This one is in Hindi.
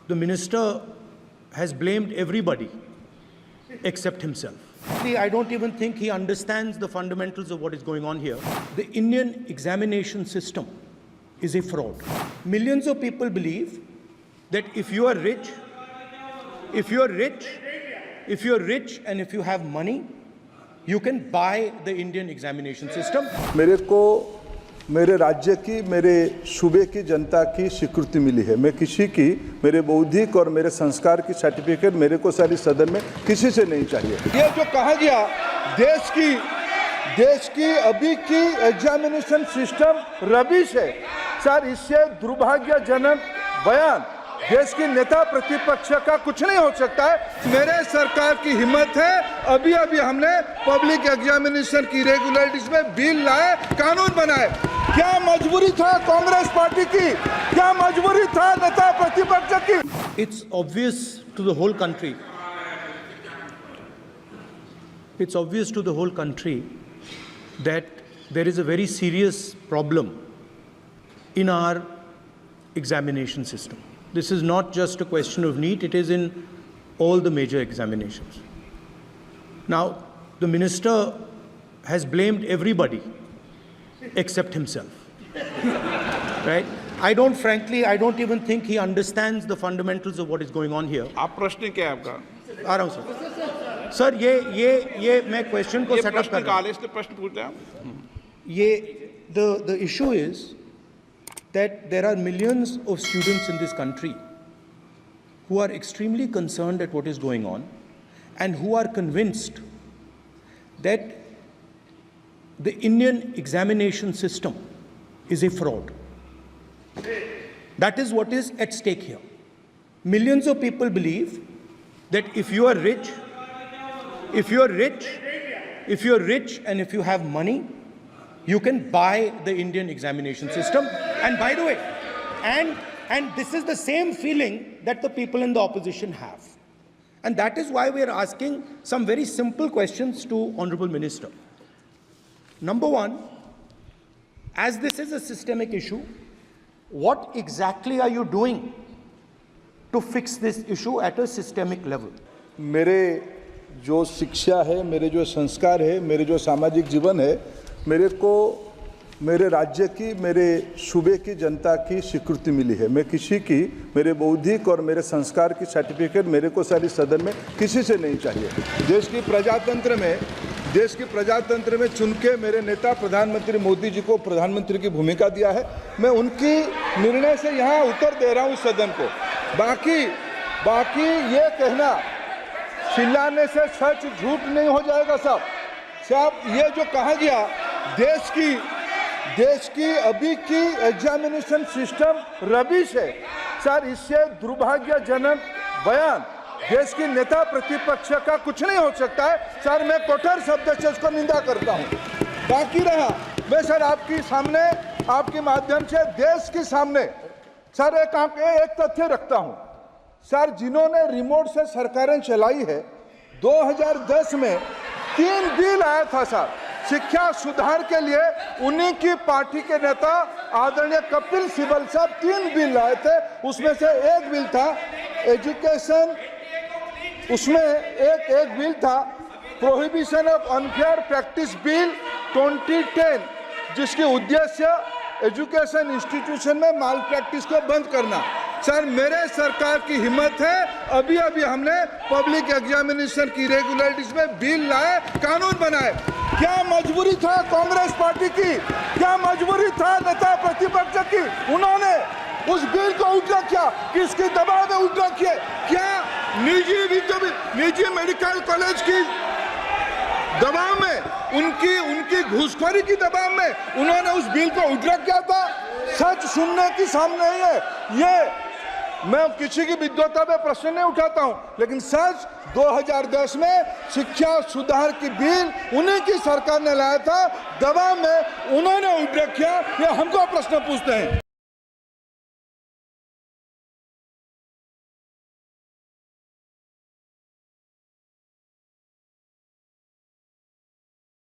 The minister has blamed everybody except himself. I don't even think he understands the fundamentals of what is going on here. The Indian examination system is a fraud. Millions of people believe that if you are rich and if you have money, you can buy the Indian examination system. मेरे को मेरे राज्य की, मेरे सूबे की जनता की स्वीकृति मिली है। मैं किसी की, मेरे बौद्धिक और मेरे संस्कार की सर्टिफिकेट मेरे को सारी सदन में किसी से नहीं चाहिए। ये जो कहा गया देश की अभी की एग्जामिनेशन सिस्टम रबिश है सर, इससे दुर्भाग्यजनक बयान देश की नेता प्रतिपक्ष का कुछ नहीं हो सकता है। मेरे सरकार की हिम्मत है, अभी हमने पब्लिक एग्जामिनेशन की रेगुलरिटीज में बिल लाए, कानून बनाए। क्या मजबूरी था कांग्रेस पार्टी की? क्या मजबूरी था नेता प्रतिपक्ष की? It's obvious to the whole country. It's obvious to the whole country that there is a very serious problem in our examination system. This is not just a question of NEET, it is in all the major examinations. Now, the minister has blamed everybody except himself. Right? I don't even think he understands the fundamentals of what is going on here. आप प्रश्न क्या है आपका? आ रहा हूं सर। सर ये मैं क्वेश्चन को सेटअप कर रहा हूं। इसलिए प्रश्न पूछते हैं। The issue is that there are millions of students in this country who are extremely concerned at what is going on and who are convinced that the Indian examination system is a fraud. That is what is at stake here. Millions of people believe that if you are rich and if you have money, you can buy the Indian examination system. And by the way, and this is the same feeling that the people in the opposition have. And that is why we are asking some very simple questions to Honorable Minister. Number one, as this is a systemic issue, what exactly are you doing to fix this issue at a systemic level? मेरे जो शिक्षा है, मेरे जो संस्कार है, मेरे जो सामाजिक जीवन है, मेरे को मेरे राज्य की, मेरे सूबे की जनता की स्वीकृति मिली है। मैं किसी की, मेरे बौद्धिक और मेरे संस्कार की सर्टिफिकेट मेरे को सारी सदन में किसी से नहीं चाहिए। देश की प्रजातंत्र में चुन के मेरे नेता प्रधानमंत्री मोदी जी को प्रधानमंत्री की भूमिका दिया है। मैं उनकी निर्णय से यहाँ उत्तर दे रहा हूँ सदन को। बाकी ये कहना चिल्लाने से सच झूठ नहीं हो जाएगा साहब। ये जो कहा गया देश की अभी की एग्जामिनेशन सिस्टम रबिश है सर, इससे दुर्भाग्यजनक बयान देश की नेता प्रतिपक्ष का कुछ नहीं हो सकता है सर। मैं कठोर शब्द से इसको निंदा करता हूं। बाकी रहा, मैं सर आपके सामने, आपके माध्यम से देश के सामने सर एक तथ्य रखता हूं सर। जिन्होंने रिमोट से सरकारें चलाई है, 2010 में 3 बिल आया था सर शिक्षा सुधार के लिए। उन्हीं की पार्टी के नेता आदरणीय कपिल सिब्बल साहब 3 बिल लाए थे। उसमें से एक बिल था एजुकेशन, उसमें एक बिल था prohibition of unfair practice bill 2010, जिसके उद्देश्य एजुकेशन इंस्टीट्यूशन में माल प्रैक्टिस को बंद करना। सर मेरे सरकार की हिम्मत है, अभी हमने पब्लिक एग्जामिनेशन की रेगुलरिटीज में बिल लाए, कानून बनाए। क्या मजबूरी था कांग्रेस पार्टी की? क्या मजबूरी था नेता प्रतिपक्ष की? उन्होंने उस बिल को उल्टा किया, किसके दबाव में उल्टा किया? क्या निजी मेडिकल कॉलेज की दबाव में, उनकी घूसखोरी की दबाव में उन्होंने उस बिल को उल्टा किया था? सच सुनने की सामने नहीं है। ये मैं किसी की विद्वता पे प्रश्न नहीं उठाता हूं, लेकिन सच 2010 में शिक्षा सुधार की बिल उन्हीं की सरकार ने लाया था, दबाव में उन्होंने उल्टा किया। ये हमको प्रश्न पूछते हैं।